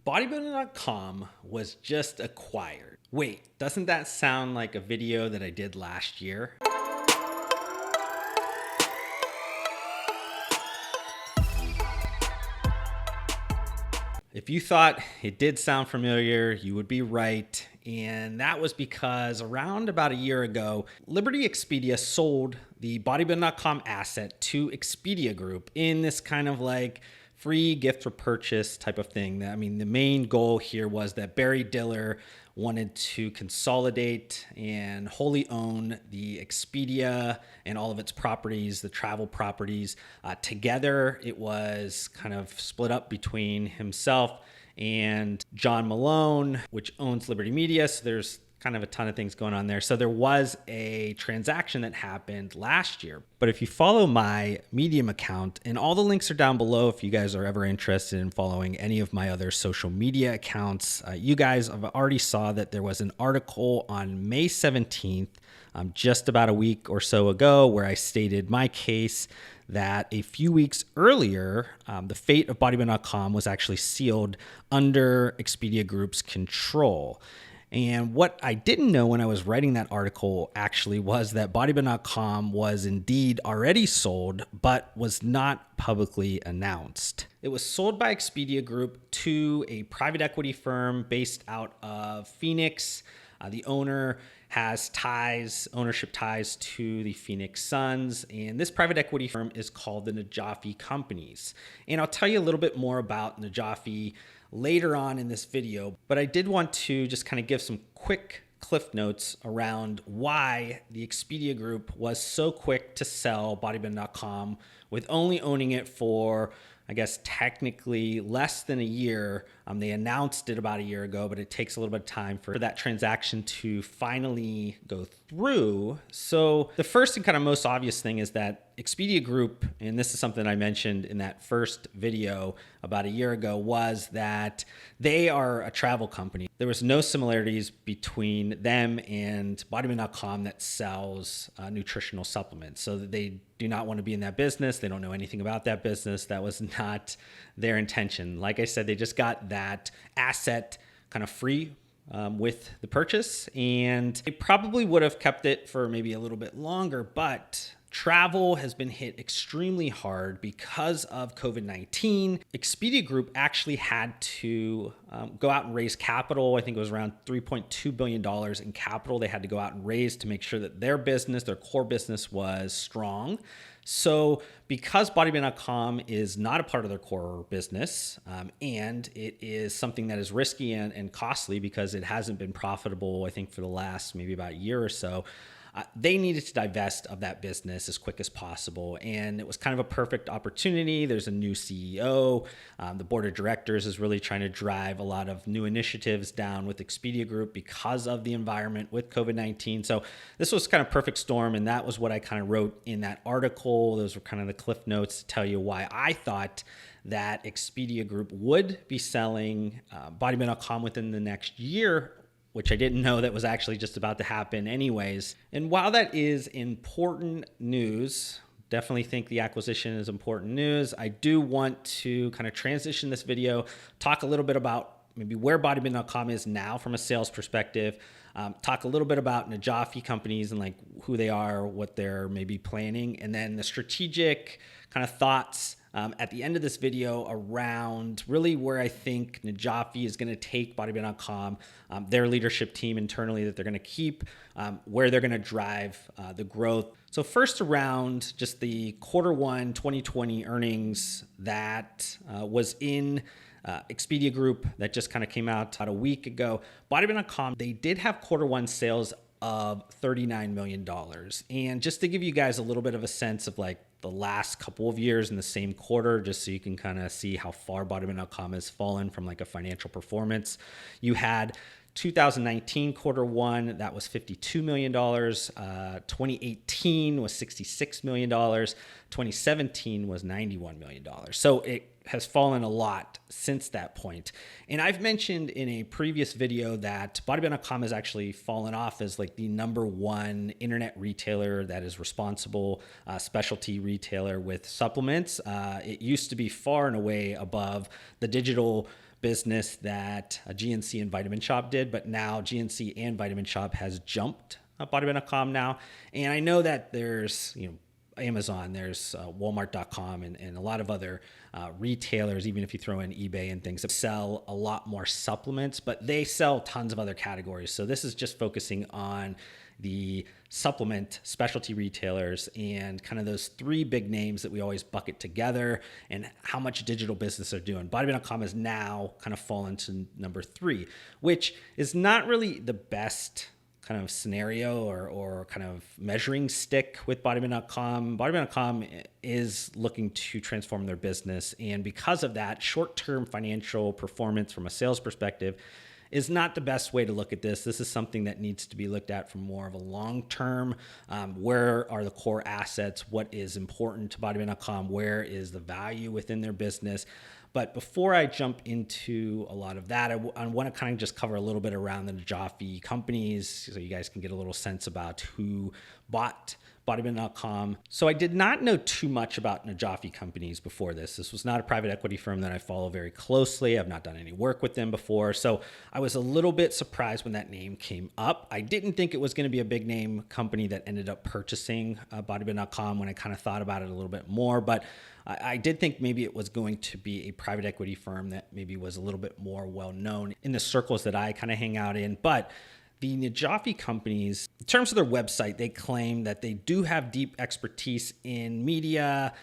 Bodybuilding.com was just acquired. Wait, doesn't that sound like a video that I did last year? If you thought it did sound familiar, you would be right. And that was because around about a year ago, Liberty Expedia sold the Bodybuilding.com asset to Expedia Group in this kind of like free gift for purchase type of thing. I mean, the main goal here was that Barry Diller wanted to consolidate and wholly own the Expedia and all of its properties, the travel properties together. It was kind of split up between himself and John Malone, which owns Liberty Media. So there's kind of a ton of things going on there. So there was a transaction that happened last year. But if you follow my Medium account, and all the links are down below if you guys are ever interested in following any of my other social media accounts, you guys have already saw that there was an article on May 17th, just about a week or so ago, where I stated my case that a few weeks earlier, the fate of Bodybuilding.com was actually sealed under Expedia Group's control. And what I didn't know when I was writing that article actually was that Bodybuilding.com was indeed already sold, but was not publicly announced. It was sold by Expedia Group to a private equity firm based out of Phoenix. The owner has ownership ties to the Phoenix Suns, and this private equity firm is called the Najafi Companies. And I'll tell you a little bit more about Najafi later on in this video, but I did want to just kind of give some quick cliff notes around why the Expedia Group was so quick to sell Bodybuilding.com with only owning it for, I guess, technically less than a year. They announced it about a year ago, but it takes a little bit of time for that transaction to finally go through. So the first and kind of most obvious thing is that Expedia Group, and this is something I mentioned in that first video about a year ago, was that they are a travel company. There was no similarities between them and Bodybuilding.com that sells nutritional supplements. So they do not want to be in that business. They don't know anything about that business. That was not their intention. Like I said, they just got that asset kind of free with the purchase, and they probably would have kept it for maybe a little bit longer, but travel has been hit extremely hard because of COVID-19. Expedia Group actually had to go out and raise capital. I think it was around $3.2 billion in capital they had to go out and raise to make sure that their business, their core business, was strong. So because Bodybuilding.com is not a part of their core business, and it is something that is risky and costly because it hasn't been profitable, I think, for the last maybe about a year or so, they needed to divest of that business as quick as possible. And it was kind of a perfect opportunity. There's a new CEO. The board of directors is really trying to drive a lot of new initiatives down with Expedia Group because of the environment with COVID-19. So this was kind of perfect storm. And that was what I kind of wrote in that article. Those were kind of the cliff notes to tell you why I thought that Expedia Group would be selling Bodybuilding.com within the next year, which I didn't know that was actually just about to happen anyways. And while that is important news, definitely think the acquisition is important news, I do want to kind of transition this video, talk a little bit about maybe where Bodybuilding.com is now from a sales perspective, talk a little bit about Najafi Companies and like who they are, what they're maybe planning, and then the strategic kind of thoughts at the end of this video around really where I think Najafi is going to take Bodybuilding.com, their leadership team internally that they're going to keep, where they're going to drive the growth. So first around just the Q1 2020 earnings that was in Expedia Group that just kind of came out about a week ago. Bodybuilding.com, they did have Q1 sales of $39 million. And just to give you guys a little bit of a sense of like the last couple of years in the same quarter, just so you can kind of see how far Bodybuilding.com has fallen from like a financial performance. You had 2019 Q1, that was $52 million. 2018 was $66 million. 2017 was $91 million. So it has fallen a lot since that point. And I've mentioned in a previous video that Bodybuilding.com has actually fallen off as like the #1 internet retailer that is responsible, specialty retailer with supplements. It used to be far and away above the digital business that GNC and Vitamin Shoppe did, but now GNC and Vitamin Shoppe has jumped Bodybuilding.com now. And I know that there's, Amazon, there's Walmart.com and a lot of other retailers, even if you throw in eBay and things, that sell a lot more supplements, but they sell tons of other categories. So this is just focusing on the supplement specialty retailers and kind of those three big names that we always bucket together and how much digital business they're doing. Bodybuilding.com has now kind of fallen to number 3, which is not really the best kind of scenario or kind of measuring stick with Bodybuilding.com. Bodybuilding.com is looking to transform their business. And because of that, short-term financial performance from a sales perspective is not the best way to look at this. This is something that needs to be looked at from more of a long-term. Where are the core assets? What is important to Bodybuilding.com? Where is the value within their business? But before I jump into a lot of that, I want to kind of just cover a little bit around the Najafi Companies so you guys can get a little sense about who bought Bodybuilding.com. So I did not know too much about Najafi Companies before this. This was not a private equity firm that I follow very closely. I've not done any work with them before. So I was a little bit surprised when that name came up. I didn't think it was going to be a big name company that ended up purchasing Bodybuilding.com when I kind of thought about it a little bit more. But I did think maybe it was going to be a private equity firm that maybe was a little bit more well-known in the circles that I kind of hang out in. But the Najafi Companies, in terms of their website, they claim that they do have deep expertise in media,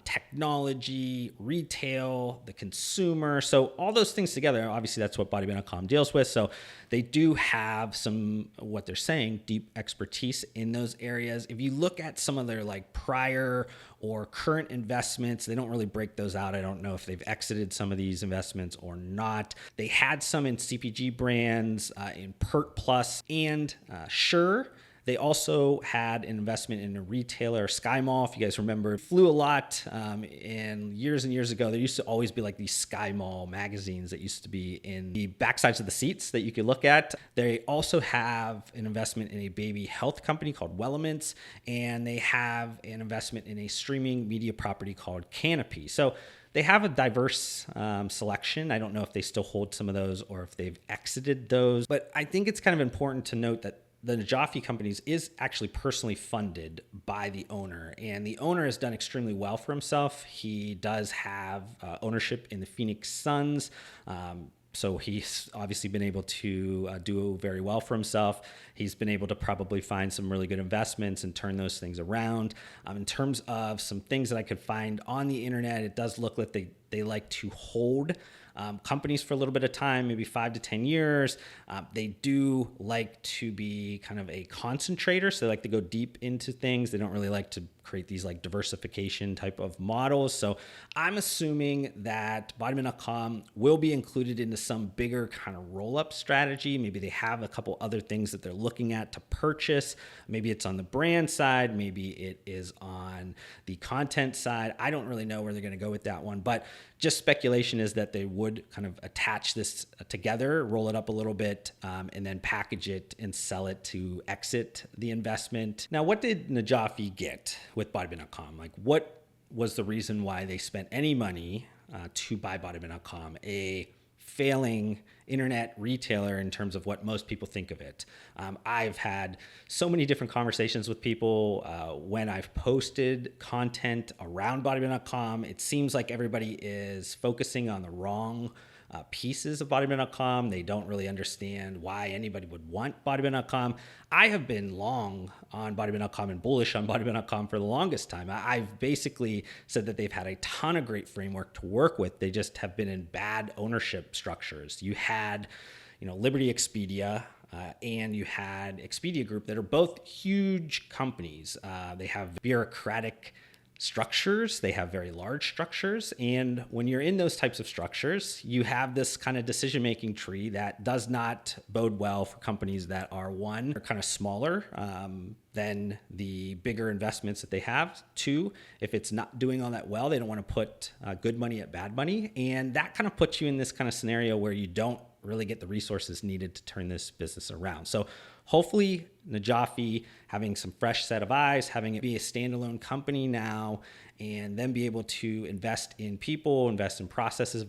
technology, retail, the consumer. So all those things together, obviously that's what Bodybuilding.com deals with. So they do have some, what they're saying, deep expertise in those areas. If you look at some of their like prior or current investments, they don't really break those out. I don't know if they've exited some of these investments or not. They had some in CPG brands, in Pert Plus and Sure. They also had an investment in a retailer, Sky Mall. If you guys remember, flew a lot. And years ago, there used to always be like these Sky Mall magazines that used to be in the backsides of the seats that you could look at. They also have an investment in a baby health company called Wellaments, and they have an investment in a streaming media property called Canopy. So they have a diverse selection. I don't know if they still hold some of those or if they've exited those, but I think it's kind of important to note that the Najafi Companies is actually personally funded by the owner, and the owner has done extremely well for himself. He does have ownership in the Phoenix Suns. So he's obviously been able to do very well for himself. He's been able to probably find some really good investments and turn those things around. In terms of some things that I could find on the internet, it does look like they like to hold companies for a little bit of time, maybe 5 to 10 years. They do like to be kind of a concentrator. So they like to go deep into things. They don't really like to create these like diversification type of models. So I'm assuming that Bodybuilding.com will be included into some bigger kind of roll-up strategy. Maybe they have a couple other things that they're looking at to purchase. Maybe it's on the brand side. Maybe it is on the content side. I don't really know where they're going to go with that one, but just speculation is that they would kind of attach this together, roll it up a little bit, and then package it and sell it to exit the investment. Now, what did Najafi get with Bodybuilding.com? Like, what was the reason why they spent any money to buy Bodybuilding.com, a failing internet retailer in terms of what most people think of it? I've had so many different conversations with people when I've posted content around Bodybuilding.com. It seems like everybody is focusing on the wrong pieces of Bodybuilding.com. They don't really understand why anybody would want Bodybuilding.com. I have been long on Bodybuilding.com and bullish on Bodybuilding.com for the longest time. I've basically said that they've had a ton of great framework to work with. They just have been in bad ownership structures. You had, Liberty Expedia, and you had Expedia Group that are both huge companies. They have bureaucratic structures. They have very large structures. And when you're in those types of structures, you have this kind of decision-making tree that does not bode well for companies that are, one, are kind of smaller than the bigger investments that they have. Two, if it's not doing all that well, they don't want to put good money at bad money. And that kind of puts you in this kind of scenario where you don't really get the resources needed to turn this business around. So hopefully Najafi having some fresh set of eyes, having it be a standalone company now, and then be able to invest in people, invest in processes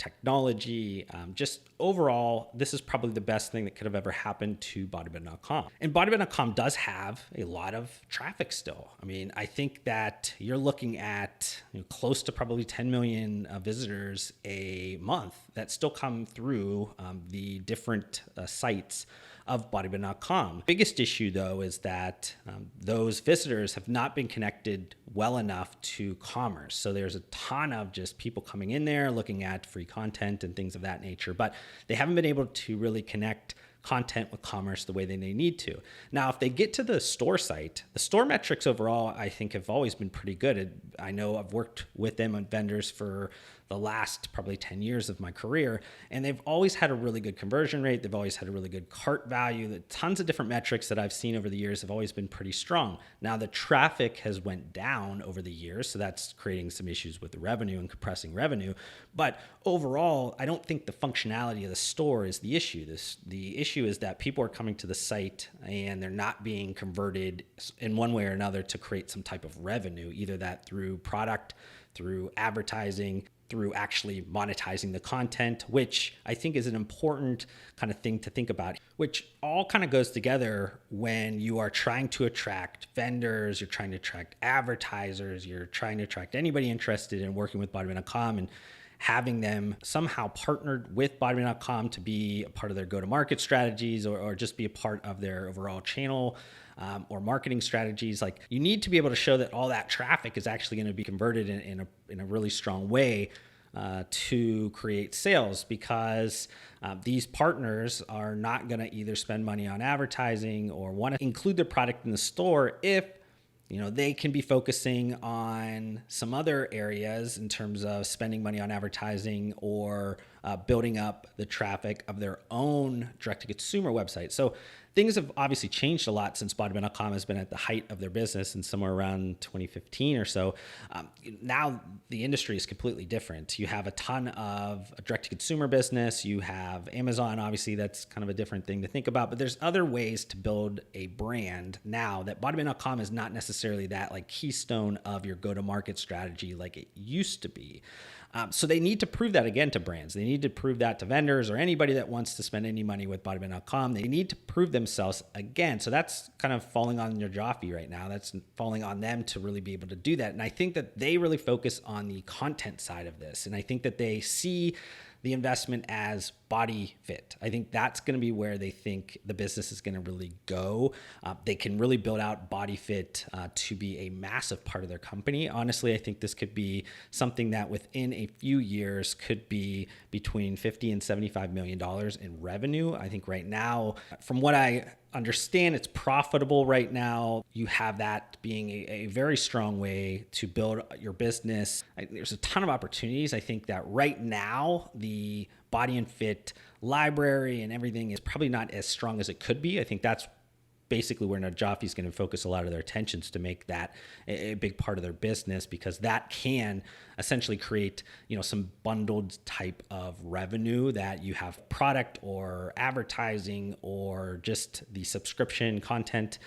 technology. Just overall, this is probably the best thing that could have ever happened to bodybuilding.com. And bodybuilding.com does have a lot of traffic still. I mean, I think that you're looking at close to probably 10 million visitors a month that still come through the different sites of bodybuilding.com. Biggest issue though is that those visitors have not been connected well enough to commerce. So there's a ton of just people coming in there looking at free content and things of that nature, but they haven't been able to really connect content with commerce the way they need to. Now, if they get to the store site, the store metrics overall, I think have always been pretty good. I know I've worked with them on vendors for the last probably 10 years of my career, and they've always had a really good conversion rate. They've always had a really good cart value. Tons of different metrics that I've seen over the years have always been pretty strong. Now, the traffic has went down over the years, so that's creating some issues with the revenue and compressing revenue. But overall, I don't think the functionality of the store is the issue. The issue is that people are coming to the site and they're not being converted in one way or another to create some type of revenue, either that through product, through advertising, through actually monetizing the content, which I think is an important kind of thing to think about, which all kind of goes together when you are trying to attract vendors, you're trying to attract advertisers, you're trying to attract anybody interested in working with bodybuilding.com and having them somehow partnered with bodybuilding.com to be a part of their go-to-market strategies or just be a part of their overall channel or marketing strategies. Like, you need to be able to show that all that traffic is actually going to be converted in a really strong way to create sales, because these partners are not going to either spend money on advertising or want to include their product in the store if they can be focusing on some other areas in terms of spending money on advertising or building up the traffic of their own direct-to-consumer website. So things have obviously changed a lot since bodybuilding.com has been at the height of their business and somewhere around 2015 or so. Now the industry is completely different. You have a ton of direct-to-consumer business. You have Amazon, obviously that's kind of a different thing to think about, but there's other ways to build a brand now that bodybuilding.com is not necessarily that like keystone of your go-to-market strategy like it used to be. So they need to prove that again to brands. They need to prove that to vendors or anybody that wants to spend any money with bodybuilding.com. They need to prove themselves again. So that's kind of falling on Najafi right now. That's falling on them to really be able to do that. And I think that they really focus on the content side of this. And I think that they see the investment as body fit. I think that's going to be where they think the business is going to really go. They can really build out body fit to be a massive part of their company. Honestly, I think this could be something that within a few years could be between $50 and $75 million in revenue. I think right now, from what I understand, it's profitable right now. You have that being a very strong way to build your business. There's a ton of opportunities. I think that right now, the body and fit library and everything is probably not as strong as it could be. I think that's basically where Najafi is going to focus a lot of their attentions to make that a big part of their business, because that can essentially create, some bundled type of revenue that you have product or advertising or just the subscription content.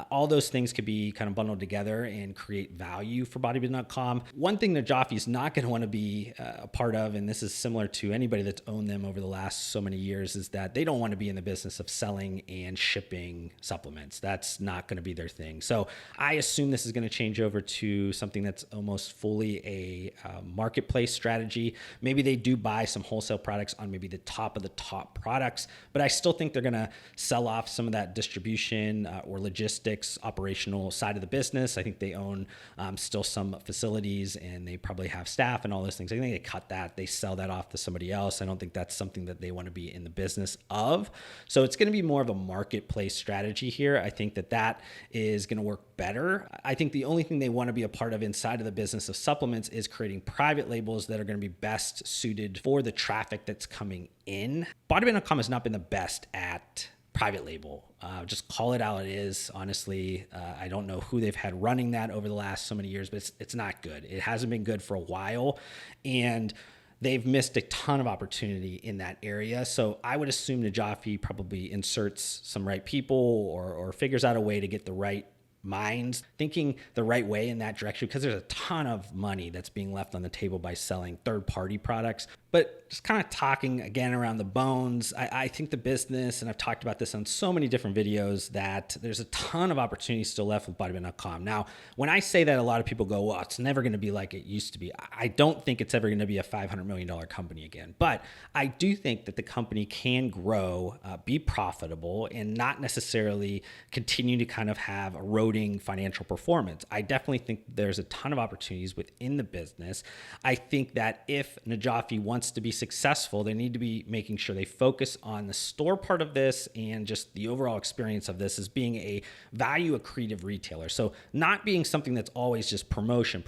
All those things could be kind of bundled together and create value for bodybuilding.com. One thing Najafi is not going to want to be a part of, and this is similar to anybody that's owned them over the last so many years, is that they don't want to be in the business of selling and shipping supplements. That's not going to be their thing. So I assume this is going to change over to something that's almost fully a marketplace strategy. Maybe they do buy some wholesale products on maybe the top of the top products, but I still think they're going to sell off some of that distribution or logistics operational side of the business. I think they own still some facilities and they probably have staff and all those things. I think they cut that, they sell that off to somebody else. I don't think that's something that they want to be in the business of. So it's going to be more of a marketplace strategy here. I think that is going to work better. I think the only thing they want to be a part of inside of the business of supplements is creating private labels that are going to be best suited for the traffic that's coming in. Bodybuilding.com has not been the best at private label. Just call it how it is. Honestly, I don't know who they've had running that over the last so many years, but it's not good. It hasn't been good for a while, and they've missed a ton of opportunity in that area. So I would assume Najafi probably inserts some right people or figures out a way to get the right minds thinking the right way in that direction, because there's a ton of money that's being left on the table by selling third-party products. But just kind of talking again around the bones, I think the business, and I've talked about this on so many different videos, that there's a ton of opportunities still left with bodybuilding.com. Now, when I say that, a lot of people go, well, it's never going to be like it used to be. I don't think it's ever going to be a $500 million company again. But I do think that the company can grow, be profitable, and not necessarily continue to kind of have eroding financial performance. I definitely think there's a ton of opportunities within the business. I think that if Najafi wants to be successful, they need to be making sure they focus on the store part of this and just the overall experience of this as being a value accretive retailer. So not being something that's always just promotion.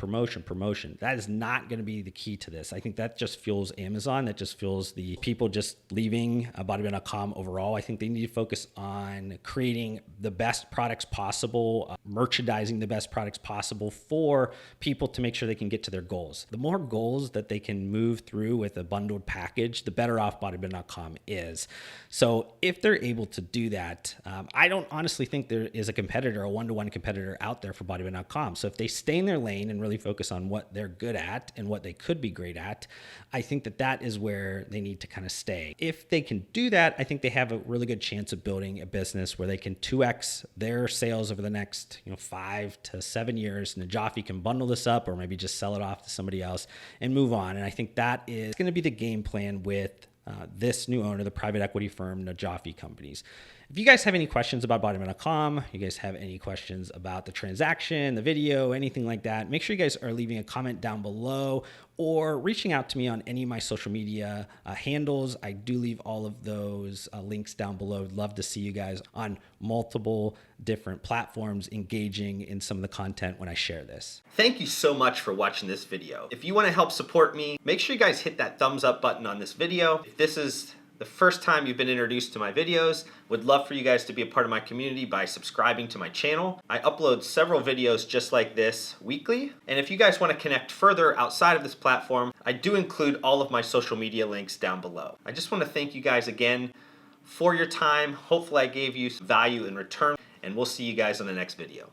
That is not going to be the key to this. I think that just fuels Amazon. That just fuels the people just leaving bodybuilding.com overall. I think they need to focus on creating the best products possible, merchandising the best products possible for people to make sure they can get to their goals. The more goals that they can move through with a bundled package, the better off bodybuilding.com is. So if they're able to do that, I don't honestly think there is a competitor, a one-to-one competitor out there for bodybuilding.com. So if they stay in their lane and really focus on what they're good at and what they could be great at, I think that that is where they need to kind of stay. If they can do that, I think they have a really good chance of building a business where they can 2x their sales over the next 5 to 7 years. Najafi can bundle this up or maybe just sell it off to somebody else and move on. And I think that is going to be the game plan with this new owner, the private equity firm, Najafi Companies. If you guys have any questions about bodybuilding.com, you guys have any questions about the transaction, the video, anything like that, make sure you guys are leaving a comment down below or reaching out to me on any of my social media handles. I do leave all of those links down below. I'd love to see you guys on multiple different platforms engaging in some of the content when I share this. Thank you so much for watching this video. If you want to help support me, make sure you guys hit that thumbs up button on this video. If this is the first time you've been introduced to my videos, would love for you guys to be a part of my community by subscribing to my channel. I upload several videos just like this weekly. And if you guys want to connect further outside of this platform, I do include all of my social media links down below. I just want to thank you guys again for your time. Hopefully I gave you some value in return, and we'll see you guys on the next video.